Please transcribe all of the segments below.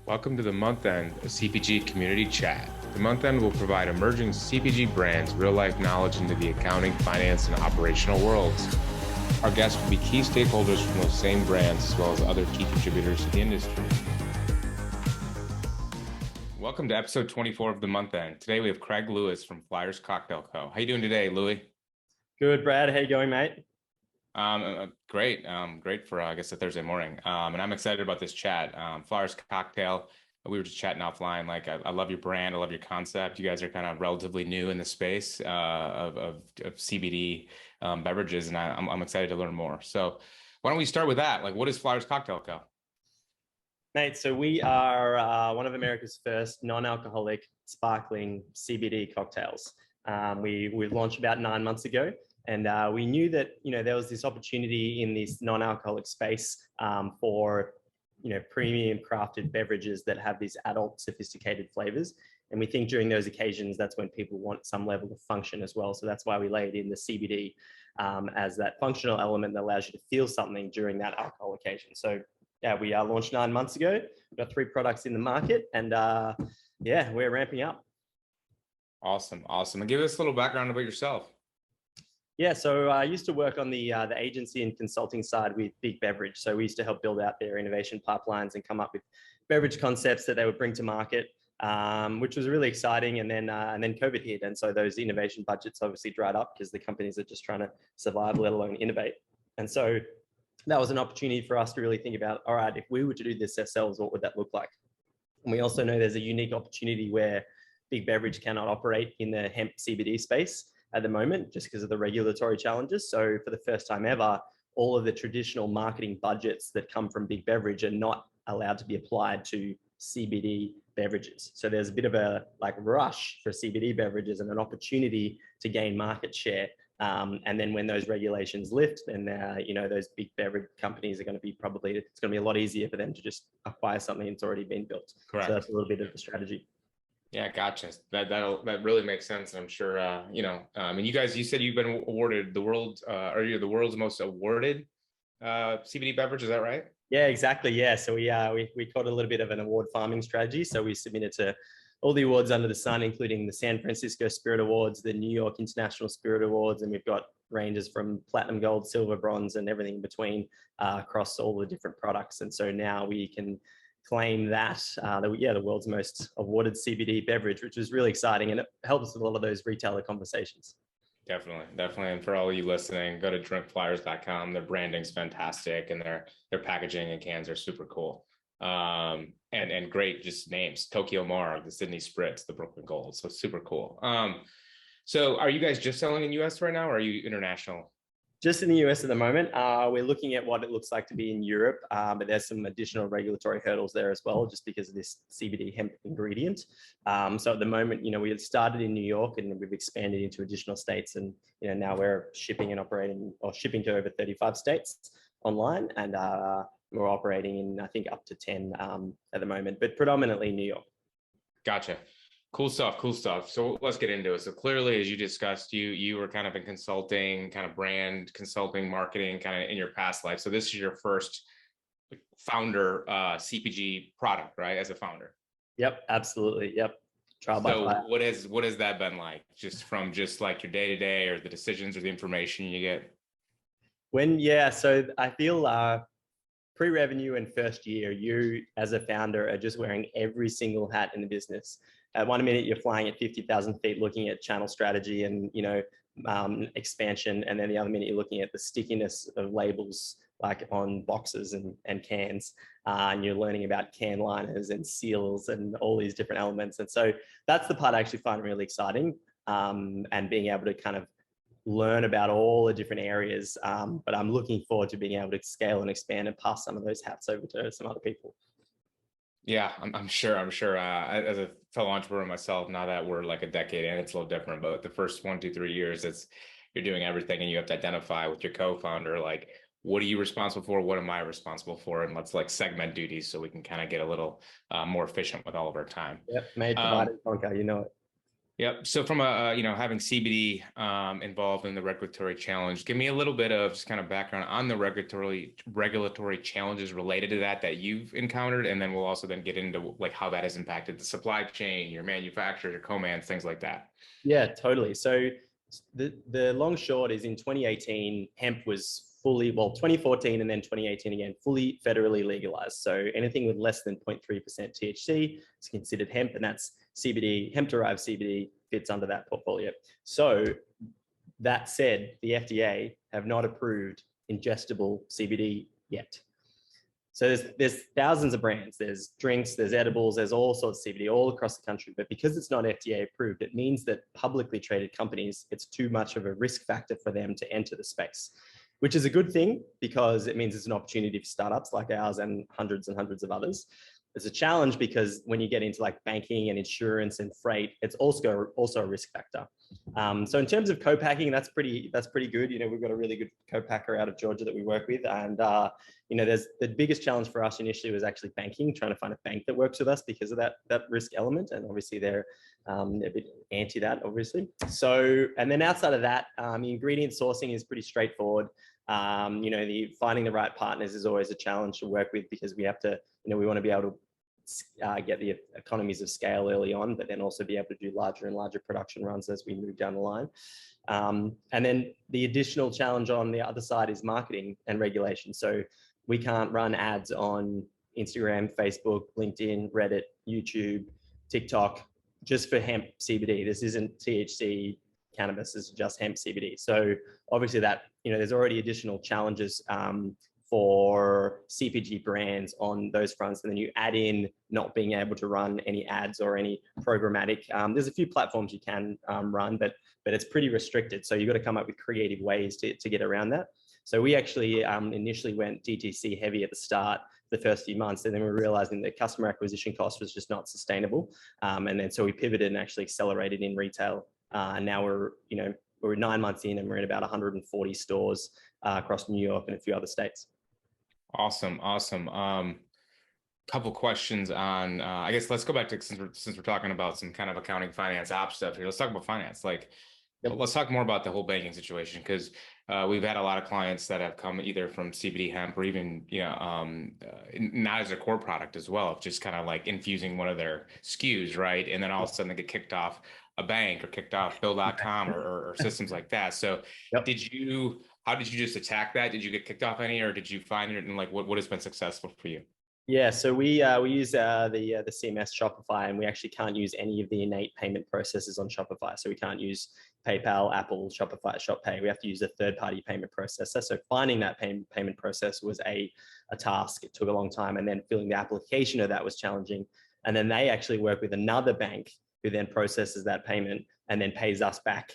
Welcome to the Month End CPG Community Chat. The Month End will provide emerging CPG brands real-life knowledge into the accounting, finance, and operational worlds. Our guests will be key stakeholders from those same brands as well as other key contributors to the industry. Welcome to episode 24 of the Month End. Today we have Craig Lewis from Flyers Cocktail Co. How you doing today, Lewie? Good, Brad. How you going, mate? Great. Great for, I guess, a Thursday morning. And I'm excited about this chat. Flyers Cocktail, we were just chatting offline. Like, I love your brand. I love your concept. You guys are kind of relatively new in the space of CBD beverages, and I'm excited to learn more. So why don't we start with that? Like, what is Flyers Cocktail Co? Mate, so we are one of America's first non-alcoholic sparkling CBD cocktails. We launched about 9 months ago. And we knew that, there was this opportunity in this non-alcoholic space for, premium crafted beverages that have these adult sophisticated flavors. And we think during those occasions, that's when people want some level of function as well. So that's why we laid in the CBD as that functional element that allows you to feel something during that alcohol occasion. So yeah, we launched 9 months ago. We've got 3 products in the market, and yeah, we're ramping up. Awesome. And give us a little background about yourself. Yeah, so I used to work on the agency and consulting side with Big Beverage. So we used to help build out their innovation pipelines and come up with beverage concepts that they would bring to market, which was really exciting. And then COVID hit, and so those innovation budgets obviously dried up because the companies are just trying to survive, let alone innovate. And so that was an opportunity for us to really think about, all right, if we were to do this ourselves, what would that look like? And we also know there's a unique opportunity where Big Beverage cannot operate in the hemp CBD space at the moment, just because of the regulatory challenges. So for the first time ever, all of the traditional marketing budgets that come from Big Beverage are not allowed to be applied to CBD beverages. So there's a bit of a rush for CBD beverages and an opportunity to gain market share. And then when those regulations lift, then those big beverage companies are going to be it's going to be a lot easier for them to just acquire something that's already been built. Correct. So that's a little bit of the strategy. Yeah, gotcha. That really makes sense. I'm sure, and you said you've been awarded you're the world's most awarded CBD beverage. Is that right? Yeah, exactly. Yeah. So we caught a little bit of an award farming strategy. So we submitted to all the awards under the sun, including the San Francisco Spirit Awards, the New York International Spirit Awards, and we've got ranges from platinum, gold, silver, bronze, and everything in between across all the different products. And so now we can claim that the world's most awarded CBD beverage, which is really exciting, and it helps with a lot of those retailer conversations. Definitely. And for all of you listening, go to drinkflyers.com. Their branding's fantastic, and their packaging and cans are super cool. And great just names: Tokyo Mar, the Sydney Spritz, the Brooklyn Gold. So super cool. So are you guys just selling in US right now, or are you international? Just in the US at the moment. We're looking at what it looks like to be in Europe, but there's some additional regulatory hurdles there as well, just because of this CBD hemp ingredient. So at the moment, we had started in New York, and we've expanded into additional states, and now we're shipping to over 35 states online, and we're operating in, I think, up to 10 at the moment, but predominantly New York. Gotcha. Cool stuff. So let's get into it. So clearly, as you discussed, you were kind of in consulting, kind of brand consulting, marketing, kind of in your past life. So this is your first founder CPG product, right? As a founder. Yep, absolutely. Yep. Trial by fire. What has that been like? Just from like your day to day, or the decisions, or the information you get? So I feel pre-revenue and first year, you as a founder are just wearing every single hat in the business. At one minute, you're flying at 50,000 feet, looking at channel strategy and expansion, and then the other minute you're looking at the stickiness of labels, like on boxes and cans, and you're learning about can liners and seals and all these different elements. And so that's the part I actually find really exciting, and being able to kind of learn about all the different areas. But I'm looking forward to being able to scale and expand and pass some of those hats over to some other people. Yeah, I'm sure. As a fellow entrepreneur myself, now that we're like a decade in, it's a little different. But the first 1, 2, 3 years, you're doing everything, and you have to identify with your co-founder, like, what are you responsible for? What am I responsible for? And let's segment duties so we can kind of get a little more efficient with all of our time. Yep, made, provided, conquer, you know it. Yep. So from having CBD involved in the regulatory challenge, give me a little bit of just kind of background on the regulatory challenges related to that you've encountered, and then we'll also then get into like how that has impacted the supply chain, your manufacturers, your co-mans, things like that. Yeah, totally. So the long short is in 2018, hemp was fully, well, 2014 and then 2018 again, fully federally legalized. So anything with less than 0.3% THC is considered hemp, and that's CBD, hemp-derived CBD fits under that portfolio. So that said, the FDA have not approved ingestible CBD yet. So there's thousands of brands. There's drinks, there's edibles, there's all sorts of CBD all across the country. But because it's not FDA approved, it means that publicly traded companies, it's too much of a risk factor for them to enter the space, which is a good thing because it means it's an opportunity for startups like ours and hundreds of others. It's a challenge because when you get into like banking and insurance and freight, it's also a risk factor. So in terms of co-packing, that's pretty good. You know, we've got a really good co-packer out of Georgia that we work with, and you know, there's the biggest challenge for us initially was actually banking, trying to find a bank that works with us because of that risk element, and obviously they're a bit anti that, obviously. So, and then outside of that, ingredient sourcing is pretty straightforward. You know, finding the right partners is always a challenge to work with because we have to, you know, we want to be able to get the economies of scale early on, but then also be able to do larger and larger production runs as we move down the line. And then the additional challenge on the other side is marketing and regulation. So we can't run ads on Instagram, Facebook, LinkedIn, Reddit, YouTube, TikTok, just for hemp CBD. This isn't THC cannabis, this is just hemp CBD. So obviously that, you know, there's already additional challenges for CPG brands on those fronts. And then you add in not being able to run any ads or any programmatic. There's a few platforms you can run, but it's pretty restricted. So you've got to come up with creative ways to get around that. So we actually initially went DTC heavy at the start, the first few months, and then we were realizing that customer acquisition cost was just not sustainable. And then so we pivoted and actually accelerated in retail. And now we're 9 months in and we're in about 140 stores across New York and a few other states. Awesome. Couple questions on, I guess let's go back to, since we're talking about some kind of accounting, finance, ops stuff here. Let's talk about finance. Like, let's talk more about the whole banking situation because we've had a lot of clients that have come either from CBD hemp or even, not as a core product as well, of just kind of like infusing one of their SKUs, right? And then all of a sudden they get kicked off a bank or kicked off Bill.com or systems like that. So Yep. how did you just attack that? Did you get kicked off any, or did you find it? And like, what has been successful for you? Yeah, so we use the CMS Shopify, and we actually can't use any of the innate payment processes on Shopify. So we can't use PayPal, Apple, Shopify, ShopPay. We have to use a third-party payment processor. So finding that payment process was a task. It took a long time, and then filling the application of that was challenging. And then they actually work with another bank who then processes that payment and then pays us back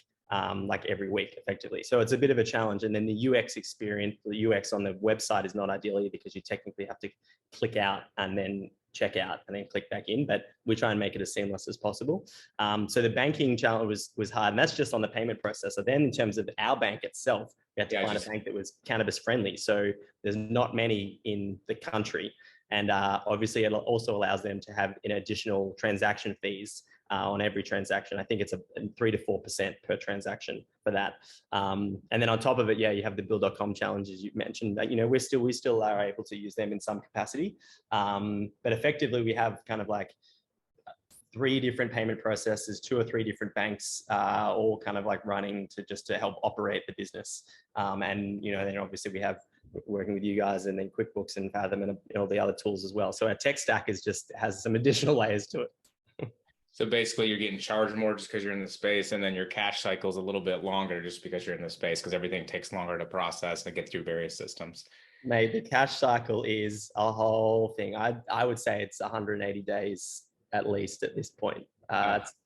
like every week effectively. So it's a bit of a challenge. And then the UX experience, the UX on the website is not ideal either because you technically have to click out and then check out and then click back in, but we try and make it as seamless as possible. So the banking challenge was hard, and that's just on the payment processor. Then in terms of our bank itself, we had to find a bank that was cannabis friendly. So there's not many in the country. And obviously it also allows them to have an additional transaction fees on every transaction. I think it's a 3 to 4% per transaction for that. And then on top of it, yeah, you have the Bill.com challenges you mentioned. That, you know, we still are able to use them in some capacity, but effectively we have kind of like 3 different payment processes, 2 or 3 different banks, all kind of like running to help operate the business. And you know, then obviously we have working with you guys, and then QuickBooks and Fathom and all the other tools as well. So our tech stack has some additional layers to it. So basically you're getting charged more just because you're in the space, and then your cash cycle is a little bit longer just because you're in the space, because everything takes longer to process and get through various systems. Mate, the cash cycle is a whole thing. I would say it's 180 days at least at this point.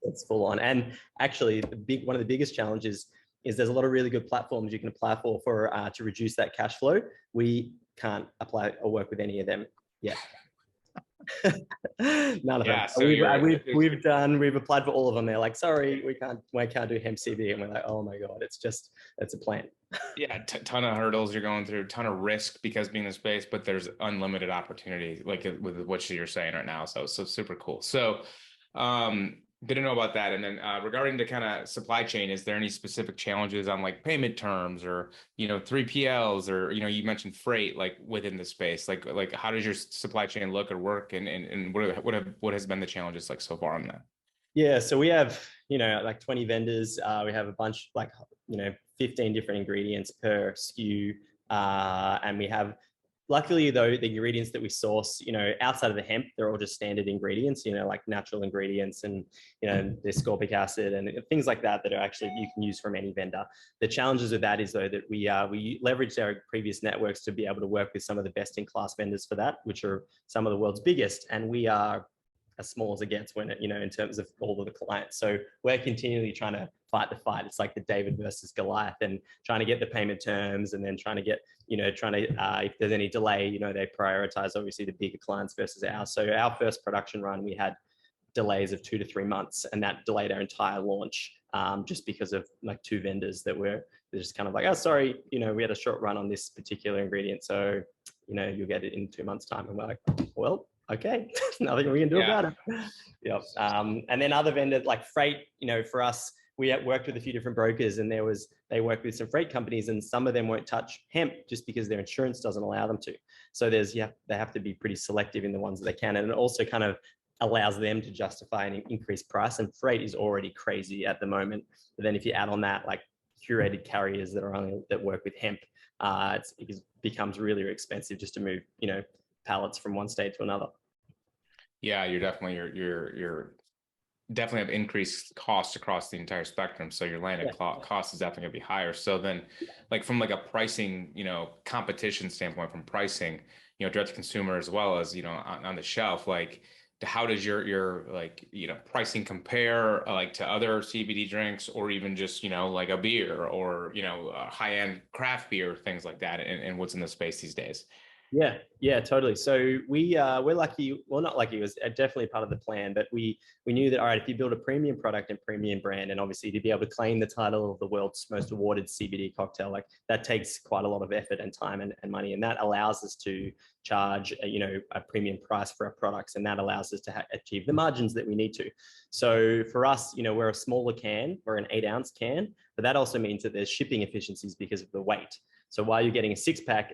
It's full on. And actually one of the biggest challenges is there's a lot of really good platforms you can apply for to reduce that cash flow. We can't apply or work with any of them yet. None of them. So we've applied for all of them. They're like, sorry, we can't do hemp CBD, and we're like, oh my god, it's a plan. Yeah, ton of hurdles you're going through, ton of risk because being in space, but there's unlimited opportunity, like with what you're saying right now. So super cool. So Didn't know about that. And then regarding the kind of supply chain, is there any specific challenges on like payment terms or 3PLs or you mentioned freight like within the space? Like how does your supply chain look or work and what has been the challenges like so far on that? Yeah, so we have, like 20 vendors. We have a bunch, like, 15 different ingredients per SKU. And we have, luckily though, the ingredients that we source, outside of the hemp, they're all just standard ingredients, like natural ingredients and, the ascorbic acid and things like that are actually, you can use from any vendor. The challenges with that is though that we leveraged our previous networks to be able to work with some of the best in class vendors for that, which are some of the world's biggest. And we are as small as it gets when in terms of all of the clients. So we're continually trying to fight the fight. It's like the David versus Goliath, and trying to get the payment terms, and then trying to get, if there's any delay, they prioritize obviously the bigger clients versus ours. So our first production run, we had delays of 2 to 3 months, and that delayed our entire launch, just because of like two vendors that were just kind of like, oh, sorry, we had a short run on this particular ingredient, so you'll get it in 2 months' time. And we're like, well, okay, nothing we can do Yeah. about it. Yep. And then other vendors like freight, for us, we worked with a few different brokers, and they work with some freight companies, and some of them won't touch hemp just because their insurance doesn't allow them to. So they have to be pretty selective in the ones that they can. And it also kind of allows them to justify an increased price. And freight is already crazy at the moment. But then if you add on that, like curated carriers that work with hemp, it becomes really expensive just to move, pallets from one state to another. Yeah, you're definitely have increased costs across the entire spectrum. So your landed cost is definitely gonna be higher. So then like from like a pricing, competition standpoint from pricing, direct to consumer as well as, on the shelf, like how does your like, pricing compare like to other CBD drinks or even just, like a beer or, high-end craft beer, things like that and what's in the space these days? Yeah, totally. So we're lucky. Well, not lucky. It was definitely part of the plan, but we knew that, all right, if you build a premium product and premium brand, and obviously to be able to claim the title of the world's most awarded CBD cocktail, like that takes quite a lot of effort and time and money, and that allows us to charge a premium price for our products, and that allows us to achieve the margins that we need to. So for us, we're a smaller can, we're an 8-ounce can, but that also means that there's shipping efficiencies because of the weight. So while you're getting a six pack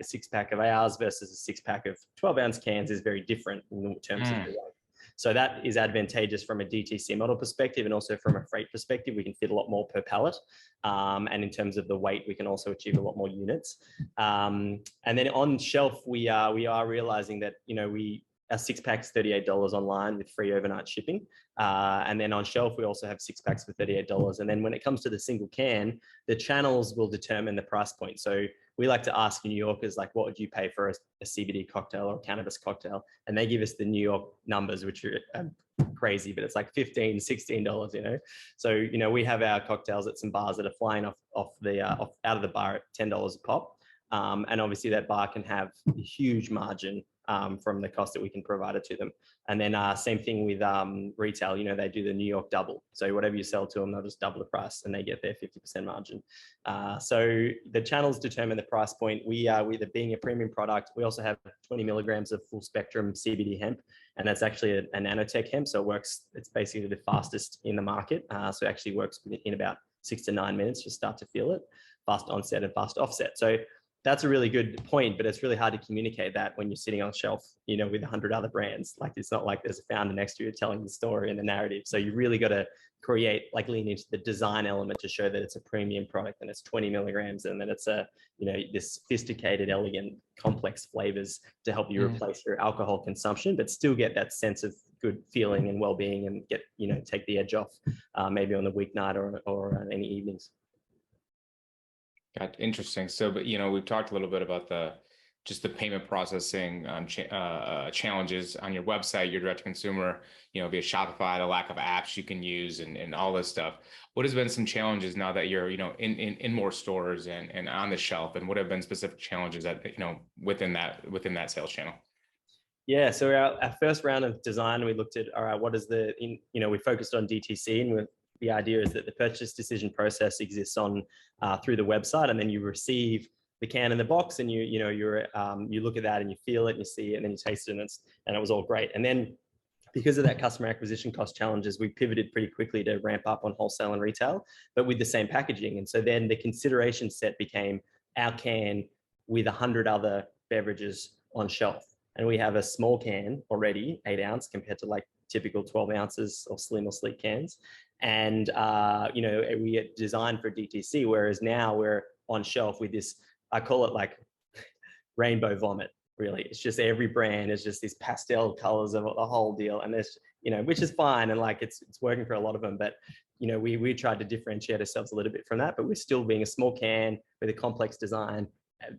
of ours versus a 6-pack of 12-ounce cans is very different in terms of the weight. So that is advantageous from a DTC model perspective, and also from a freight perspective, we can fit a lot more per pallet. And in terms of the weight, we can also achieve a lot more units. And then on shelf, we are realizing that our 6-pack is $38 online with free overnight shipping. And then on shelf, we also have 6-packs for $38. And then when it comes to the single can, the channels will determine the price point. So we like to ask New Yorkers, like, what would you pay for a CBD cocktail or a cannabis cocktail? And they give us the New York numbers, which are crazy, but it's like $15, $16, So, we have our cocktails at some bars that are flying off out of the bar at $10 a pop. And obviously that bar can have a huge margin from the cost that we can provide it to them. And then same thing with retail, they do the New York double. So whatever you sell to them, they'll just double the price and they get their 50% margin. So the channels determine the price point. We with it being a premium product, we also have 20 milligrams of full spectrum CBD hemp. And that's actually a nanotech hemp. So it works, it's basically the fastest in the market. So it actually works in about 6 to 9 minutes, you start to feel it, fast onset and fast offset. So that's a really good point, but it's really hard to communicate that when you're sitting on shelf, with 100 other brands. Like, it's not like there's a founder next to you telling the story and the narrative. So you really got to lean into the design element to show that it's a premium product and it's 20 milligrams and that it's this sophisticated, elegant, complex flavors to help you replace your alcohol consumption, but still get that sense of good feeling and well-being and get, take the edge off maybe on the weeknight or on any evenings. Got interesting. So, but we've talked a little bit about just the payment processing challenges on your website, your direct to consumer, via Shopify, the lack of apps you can use, and all this stuff. What has been some challenges now that you're in more stores and on the shelf, and what have been specific challenges that within that sales channel? Yeah, so our first round of design, we looked at, all right, what is we focused on DTC, and the idea is that the purchase decision process exists on through the website, and then you receive the can in the box, and you look at that and you feel it and you see it and then you taste it, and it was all great. And then because of that customer acquisition cost challenges, we pivoted pretty quickly to ramp up on wholesale and retail, but with the same packaging. And so then the consideration set became our can with 100 other beverages on shelf. And we have a small can already, 8 ounce, compared to like typical 12 ounces or slim or sleek cans. And, we designed for DTC, whereas now we're on shelf with this, I call it like rainbow vomit. Really, it's just every brand is just these pastel colors of the whole deal, and there's which is fine, and like it's working for a lot of them. But we tried to differentiate ourselves a little bit from that, but we're still being a small can with a complex design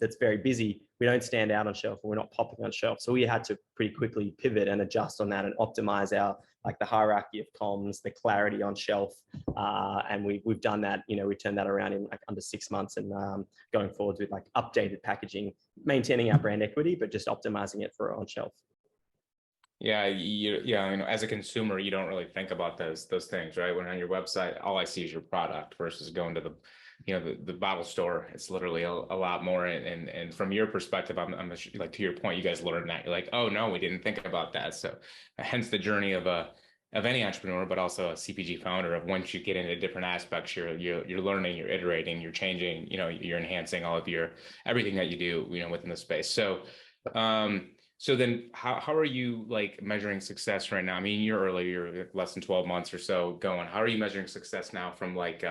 that's very busy. We don't stand out on shelf, and we're not popping on shelf. So we had to pretty quickly pivot and adjust on that and optimize our like the hierarchy of comms, the clarity on shelf, and we've done that. We turned that around in like under 6 months, and going forward with like updated packaging, maintaining our brand equity, but just optimizing it for on shelf. Yeah, as a consumer, you don't really think about those things, right? When on your website, all I see is your product versus going to the bottle store. It's literally a lot more. And from your perspective, I'm like, to your point, you guys learned that. You're like, oh no, we didn't think about that. So hence the journey of any entrepreneur, but also a CPG founder, of once you get into different aspects, you're learning, you're iterating, you're changing, you're enhancing all of everything that you do, within the space. So then how are you like measuring success right now? I mean, you're early, you're less than 12 months or so going. How are you measuring success now from like,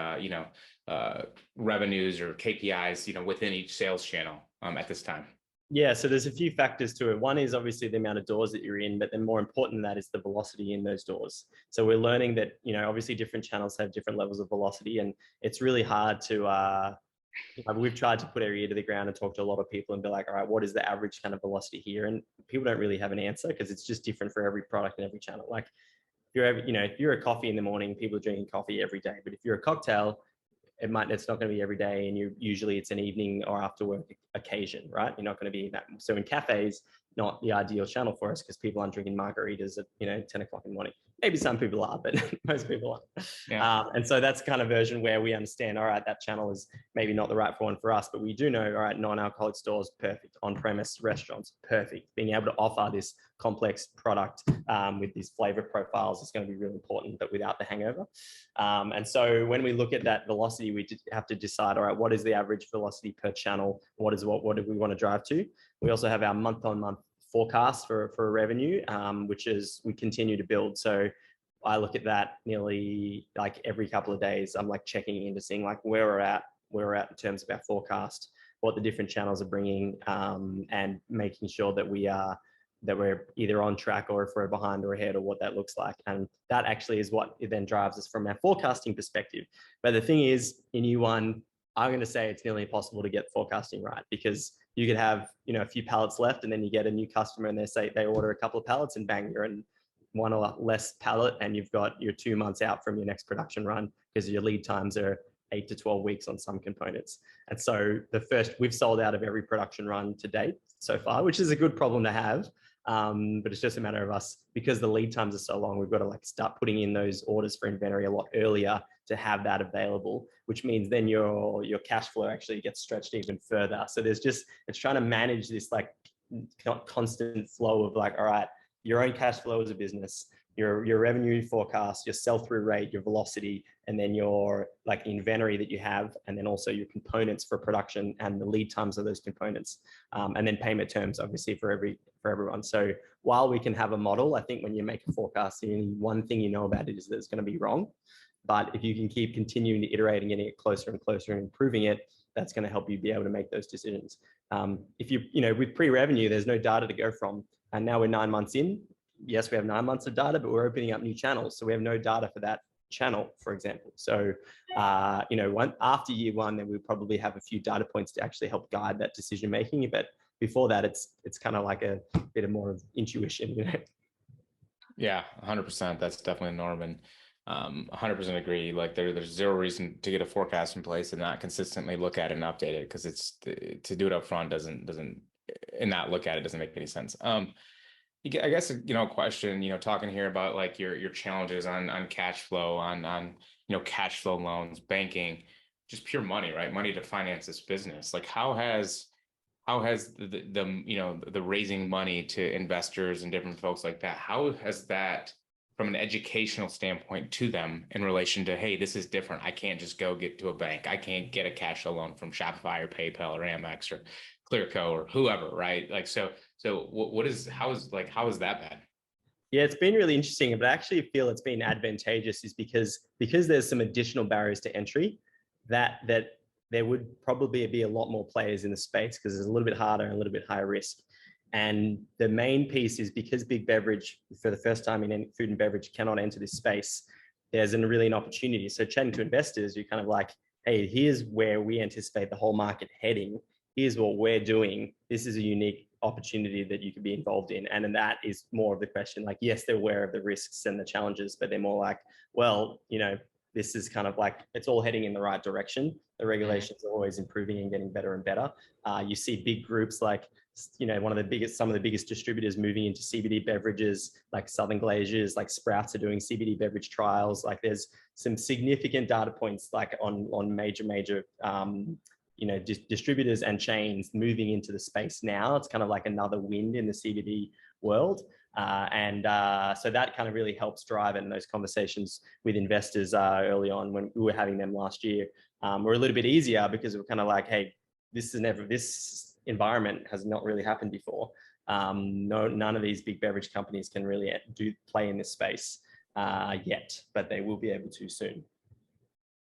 revenues or KPIs, within each sales channel at this time? Yeah, so there's a few factors to it. One is obviously the amount of doors that you're in, but then more important than that is the velocity in those doors. So we're learning that, obviously different channels have different levels of velocity, and it's really hard to, we've tried to put our ear to the ground and talk to a lot of people and be like, all right, what is the average kind of velocity here? And people don't really have an answer because it's just different for every product and every channel. Like if you're a coffee in the morning, people are drinking coffee every day. But if you're a cocktail, it's not going to be every day, and usually it's an evening or after work occasion, right? You're not going to be that. So in cafes, not the ideal channel for us because people aren't drinking margaritas at 10 o'clock in the morning. Maybe some people are, but most people aren't. Yeah. And so that's kind of version where we understand, all right, that channel is maybe not the right one for us, but we do know, all right, non-alcoholic stores, perfect. On-premise restaurants, perfect. Being able to offer this complex product with these flavor profiles is going to be really important, but without the hangover. And so when we look at that velocity, we have to decide, all right, what is the average velocity per channel? What do we want to drive to? We also have our month-on-month forecast for revenue, which is we continue to build. So I look at that nearly like every couple of days. I'm like checking into seeing like where we're at in terms of our forecast, what the different channels are bringing, and making sure that we're either on track or if we're behind or ahead, or what that looks like. And that actually is what it then drives us from our forecasting perspective. But the thing is, in year one, I'm going to say it's nearly impossible to get forecasting right, because you could have, a few pallets left, and then you get a new customer and they order a couple of pallets, and bang, you're in one or less pallet, and you've got your 2 months out from your next production run because your lead times are 8 to 12 weeks on some components. And so we've sold out of every production run to date so far, which is a good problem to have. But it's just a matter of us, because the lead times are so long, we've got to like start putting in those orders for inventory a lot earlier to have that available, which means then your cash flow actually gets stretched even further. So it's trying to manage this like constant flow of like, all right, your own cash flow as a business, your revenue forecast, your sell-through rate, your velocity, and then your like inventory that you have, and then also your components for production and the lead times of those components, and then payment terms, obviously for everyone. So while we can have a model, I think when you make a forecast, one thing you know about it is that it's going to be wrong. But if you can keep continuing to iterate and getting it closer and closer and improving it, that's going to help you be able to make those decisions. If with pre-revenue, there's no data to go from, and now we're 9 months in. Yes, we have 9 months of data, but we're opening up new channels. So we have no data for that channel, for example. So, after year one, then we'll probably have a few data points to actually help guide that decision-making. But before that, it's kind of like a bit of more of intuition, Yeah, 100%. That's definitely Norman. 100% agree. Like there's zero reason to get a forecast in place and not consistently look at it and update it, because it's to do it up front doesn't and not look at it doesn't make any sense. I guess, question, talking here about like your challenges on cash flow, on cash flow loans, banking, just pure money, right? Money to finance this business. Like how has how has the you know the raising money to investors and different folks like that, how has that from an educational standpoint to them in relation to, hey, this is different. I can't just go get to a bank. I can't get a cash flow loan from Shopify or PayPal or Amex or Clearco or whoever, right? Like so what is how is that bad? Yeah, it's been really interesting, but I actually feel it's been advantageous is because there's some additional barriers to entry that there would probably be a lot more players in the space because it's a little bit harder and a little bit higher risk. And the main piece is because big beverage, for the first time in food and beverage, cannot enter this space, there's really an opportunity. So chatting to investors, you're kind of like, hey, here's where we anticipate the whole market heading. Here's what we're doing. This is a unique opportunity that you could be involved in. And then that is more of the question, like, yes, they're aware of the risks and the challenges, but they're more like, well, this is kind of like, it's all heading in the right direction. The regulations are always improving and getting better and better. You see big groups like, some of the biggest distributors moving into CBD beverages, like Southern Glaciers, like Sprouts are doing CBD beverage trials. Like there's some significant data points like on major distributors and chains moving into the space now. It's kind of like another wind in the CBD world. So that kind of really helps drive it. And those conversations with investors early on when we were having them last year were a little bit easier because we're kind of like, hey, this environment has not really happened before. None of these big beverage companies can really play in this space yet, but they will be able to soon.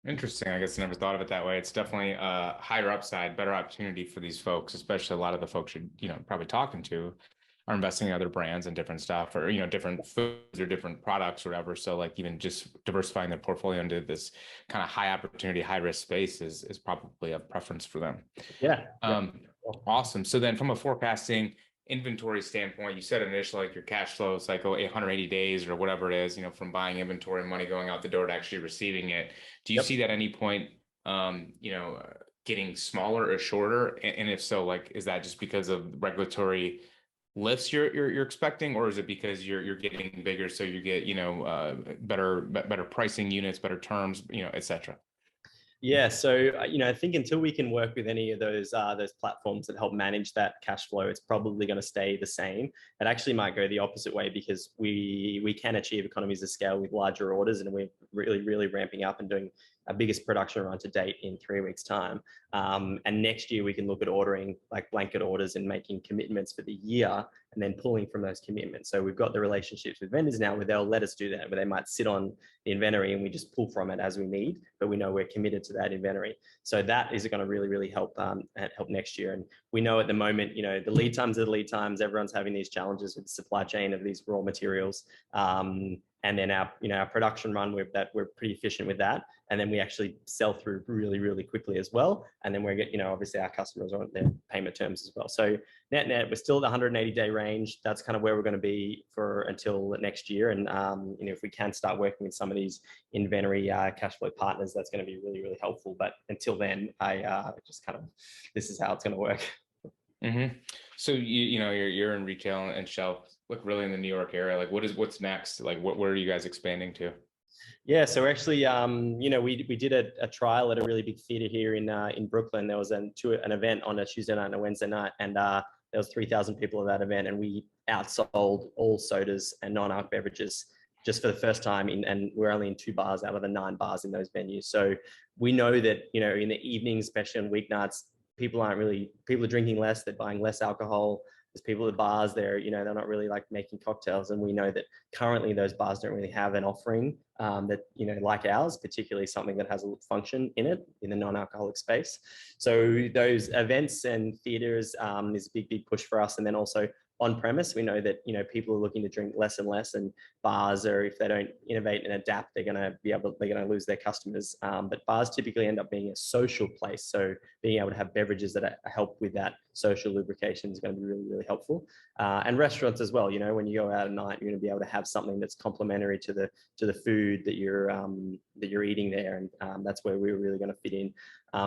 Interesting. I guess I never thought of it that way. It's definitely a higher upside, better opportunity for these folks, especially a lot of the folks you're, probably talking to are investing in other brands and different stuff or, different foods or different products or whatever. So like even just diversifying their portfolio into this kind of high opportunity, high risk space is probably a preference for them. Yeah. Awesome. So then from a forecasting inventory standpoint, you said initially like your cash flow cycle 180 days or whatever it is, from buying inventory, money going out the door to actually receiving it. Do you see that at any point, getting smaller or shorter? And if so, like, is that just because of regulatory lifts you're expecting, or is it because you're getting bigger, so you get better pricing units, better terms, et cetera? Yeah, so I think until we can work with any of those platforms that help manage that cash flow, it's probably going to stay the same. It actually might go the opposite way because we can achieve economies of scale with larger orders, and we're really ramping up and doing our biggest production run to date in 3 weeks' time. And next year we can look at ordering like blanket orders and making commitments for the year, and then pulling from those commitments. So we've got the relationships with vendors now where they'll let us do that, where they might sit on the inventory and we just pull from it as we need, but we know we're committed to that inventory. So that is going to really help next year. And we know at the moment, the lead times are the lead times. Everyone's having these challenges with the supply chain of these raw materials. And then our production run, we're pretty efficient with that. And then we actually sell through really quickly as well. And then we're obviously our customers want their payment terms as well. So net, we're still at the 180-day range. That's kind of where we're going to be for until next year. And if we can start working with some of these inventory cash flow partners, that's going to be really helpful. But until then, I just kind of, this is how it's going to work. Mm-hmm. So you're in retail and shelf, like really in the New York area. Like what's next? Like where are you guys expanding to? Yeah, so actually, we did a trial at a really big theater here in Brooklyn. There was an event on a Tuesday night and a Wednesday night, and there was 3,000 people at that event, and we outsold all sodas and non-alc beverages just for the first time. And we're only in 2 bars out of the 9 bars in those venues. So we know that in the evenings, especially on weeknights, people are drinking less. They're buying less alcohol. There's people at bars there, they're not really like making cocktails. And we know that currently those bars don't really have an offering that, like ours, particularly something that has a function in it in the non-alcoholic space. So those events and theaters is a big push for us. And then also on premise, we know that, people are looking to drink less and less, and bars are, if they don't innovate and adapt, they're going to lose their customers. But bars typically end up being a social place. So being able to have beverages that help with that social lubrication is going to be really helpful. And restaurants as well, when you go out at night, you're going to be able to have something that's complementary to the food that you're eating there. And that's where we're really going to fit in.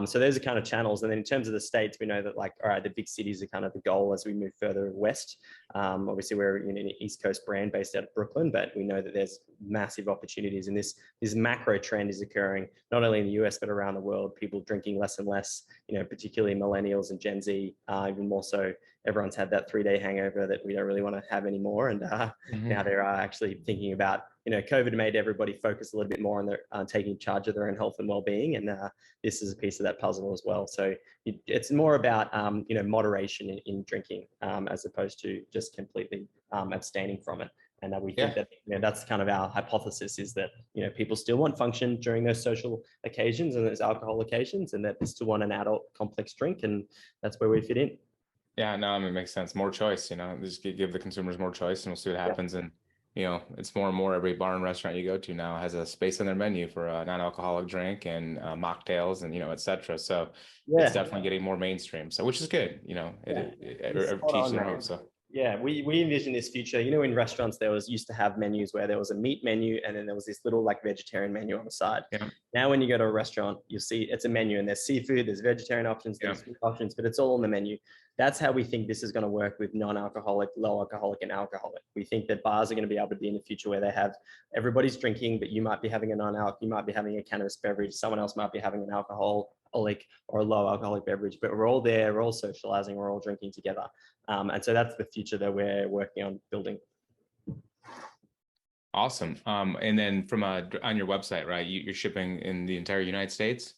So those are kind of channels. And then in terms of the states, we know that all right, the big cities are kind of the goal as we move further west. Obviously, we're an East Coast brand based out of Brooklyn, but we know that there's massive opportunities, and this macro trend is occurring not only in the US but around the world. People drinking less and less, particularly millennials and Gen Z, even more so. Everyone's had that 3-day hangover that we don't really want to have anymore, and now they're actually thinking about, COVID made everybody focus a little bit more on their taking charge of their own health and well-being, and this is a piece of that puzzle as well. So it's more about moderation in drinking, as opposed to just completely abstaining from it. And we think that that's kind of our hypothesis, is that people still want function during those social occasions and those alcohol occasions, and that they still want an adult complex drink, and that's where we fit in. Yeah, no, I mean, it makes sense. More choice, just give the consumers more choice, and we'll see what happens. And it's more and more, every bar and restaurant you go to now has a space on their menu for a non-alcoholic drink and mocktails and et cetera. So it's definitely getting more mainstream. So which is good. It teach their own. So. Yeah, we envision this future. In restaurants there used to have menus where there was a meat menu and then there was this little like vegetarian menu on the side. Yeah. Now when you go to a restaurant, you'll see it's a menu, and there's seafood, there's vegetarian options, there's meat options, but it's all on the menu. That's how we think this is going to work with non-alcoholic, low alcoholic, and alcoholic. We think that bars are going to be able to be in the future where they have everybody's drinking, but you might be having a non-alc, you might be having a cannabis beverage, someone else might be having an alcoholic or a low alcoholic beverage, but we're all there, we're all socializing, we're all drinking together. And so that's the future that we're working on building. Awesome. And then on your website, right, you're shipping in the entire United States?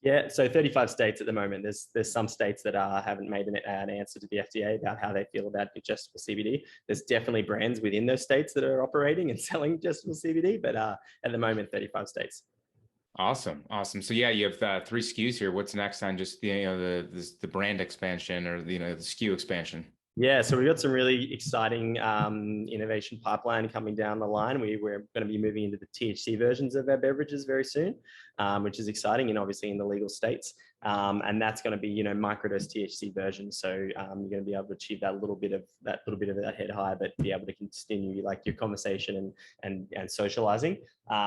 Yeah, so 35 states at the moment. There's some states that haven't made an answer to the FDA about how they feel about ingestible CBD. There's definitely brands within those states that are operating and selling ingestible CBD, but at the moment, 35 states. Awesome. So yeah, you have 3 SKUs here. What's next on just the brand expansion or the SKU expansion? Yeah, so we've got some really exciting innovation pipeline coming down the line. We're going to be moving into the THC versions of our beverages very soon, which is exciting, and obviously in the legal states. And that's going to be, microdose THC version. So you're going to be able to achieve that little bit of that head high, but be able to continue like your conversation and socializing.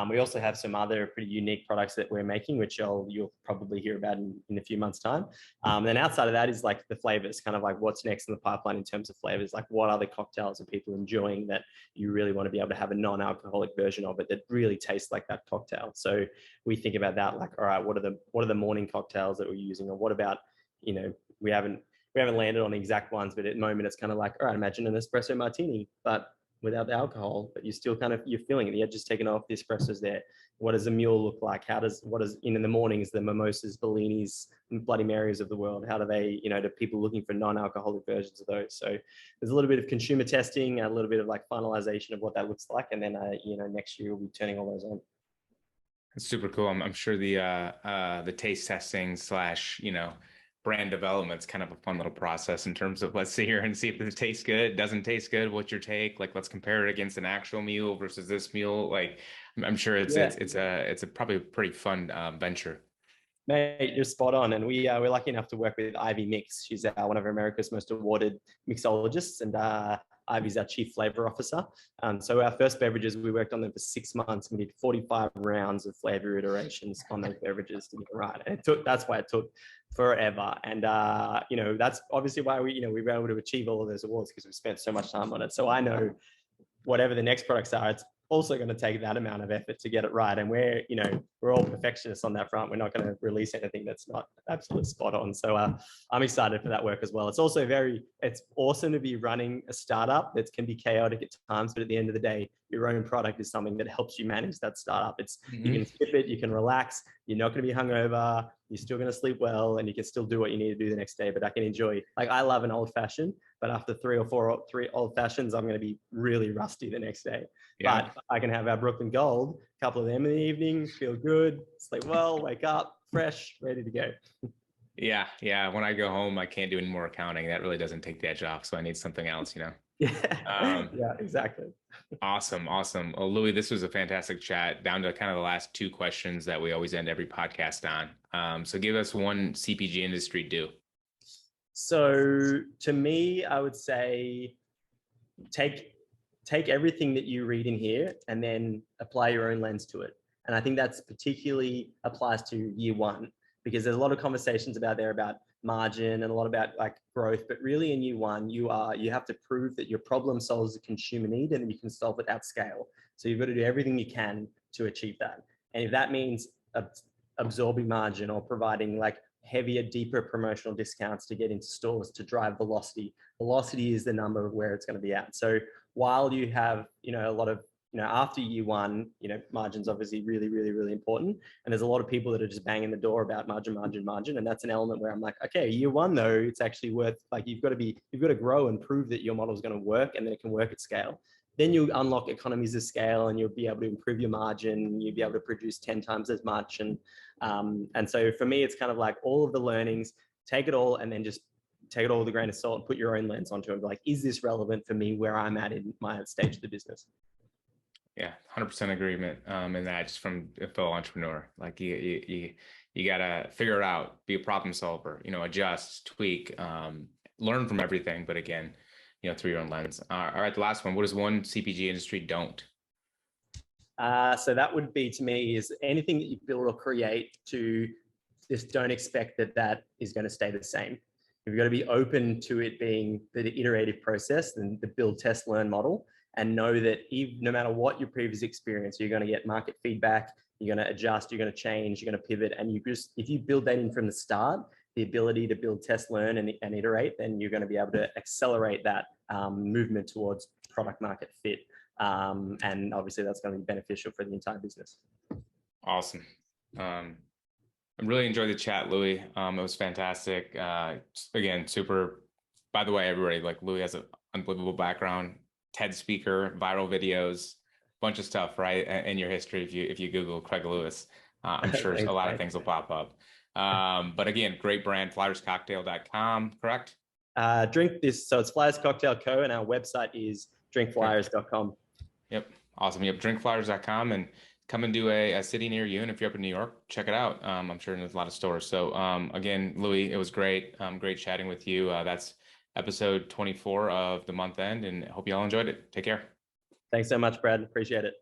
We also have some other pretty unique products that we're making, which you'll probably hear about in a few months' time. Then outside of that is like the flavors, kind of like what's next in the pipeline in terms of flavors, like what other cocktails are people enjoying that you really want to be able to have a non-alcoholic version of it that really tastes like that cocktail. So we think about that, like, all right, what are the morning cocktails that we're using, or what about, we haven't landed on the exact ones, but at the moment it's kind of like, all right, imagine an espresso martini, but without the alcohol, but you're feeling it. The edge is taken off, the espresso's there. What does a mule look like? In the mornings, the mimosas, bellinis, Bloody Marys of the world, how do they, do people looking for non-alcoholic versions of those? So there's a little bit of consumer testing, a little bit of like finalization of what that looks like. And then, next year we'll be turning all those on. It's super cool. I'm sure the taste testing / brand development's kind of a fun little process in terms of, let's sit here and see if it tastes good, doesn't taste good. What's your take? Like, let's compare it against an actual mule versus this mule. Like, I'm sure it's a probably a pretty fun venture. Mate, you're spot on. And we're lucky enough to work with Ivy Mix. She's one of America's most awarded mixologists, and Ivy's our chief flavor officer. So our first beverages, we worked on them for 6 months. We did 45 rounds of flavor iterations on those beverages to get it right. And that's why it took forever. And that's obviously why we were able to achieve all of those awards, because we spent so much time on it. So I know whatever the next products are, it's also going to take that amount of effort to get it right. And we're all perfectionists on that front. We're not going to release anything that's not absolutely spot on. So I'm excited for that work as well. It's also it's awesome to be running a startup that can be chaotic at times, but at the end of the day, your own product is something that helps you manage that startup. You can skip it, you can relax, you're not going to be hungover, you're still going to sleep well, and you can still do what you need to do the next day. But I can enjoy, like, I love an old fashioned, but after three old fashions, I'm going to be really rusty the next day. Yeah. But I can have our Brooklyn Gold, a couple of them in the evening, feel good, sleep well, wake up fresh, ready to go. Yeah. When I go home, I can't do any more accounting. That really doesn't take the edge off. So I need something else, Yeah. Yeah, exactly. Awesome. Well, Lewie, this was a fantastic chat. Down to kind of the last 2 questions that we always end every podcast on. So give us one CPG industry do. So to me, I would say take everything that you read in here and then apply your own lens to it. And I think that's particularly applies to year one, because there's a lot of conversations about margin and a lot about like growth. But really in year one, you have to prove that your problem solves a consumer need and that you can solve it at scale. So you've got to do everything you can to achieve that. And if that means absorbing margin or providing like heavier, deeper promotional discounts to get into stores to drive velocity, velocity is the number of where it's going to be at. So while you have, a lot of, after year one, margin's obviously really, really, really important. And there's a lot of people that are just banging the door about margin, margin, margin. And that's an element where I'm like, okay, year one though, it's actually worth, like, you've got to grow and prove that your model is going to work and then it can work at scale. Then you unlock economies of scale and you'll be able to improve your margin. You'll be able to produce 10 times as much. And so for me, it's kind of like all of the learnings, take it all and then just take it all with a grain of salt and put your own lens onto it. Like, is this relevant for me where I'm at in my stage of the business? Yeah, 100% agreement. In that, just from a fellow entrepreneur, like you gotta figure it out, be a problem solver, adjust, tweak, learn from everything. But again, through your own lens. All right, the last one. What does one CPG industry don't? So that would be, to me, is anything that you build or create, to just don't expect that is going to stay the same. You've got to be open to it being the iterative process and the build, test, learn model, and know that no matter what your previous experience, you're going to get market feedback, you're going to adjust, you're going to change, you're going to pivot. And if you build that in from the start, the ability to build, test, learn, and iterate, then you're going to be able to accelerate that movement towards product market fit. And obviously that's going to be beneficial for the entire business. Awesome. I really enjoyed the chat, Lewie. It was fantastic. Again, super, by the way, everybody, like, Lewie has an unbelievable background, TED speaker, viral videos, bunch of stuff, right? In your history, if you Google Craig Lewis, I'm sure a lot of things will pop up. But again, great brand, flyerscocktail.com, correct? Drink this. So it's Flyers Cocktail Co. and our website is drinkflyers.com. Yep. Awesome. Yep. Drinkflyers.com, and come and do a city near you. And if you're up in New York, check it out. I'm sure there's a lot of stores. So again, Lewie, it was great. Great chatting with you. That's episode 24 of the month end, and hope you all enjoyed it. Take care. Thanks so much, Brad. Appreciate it.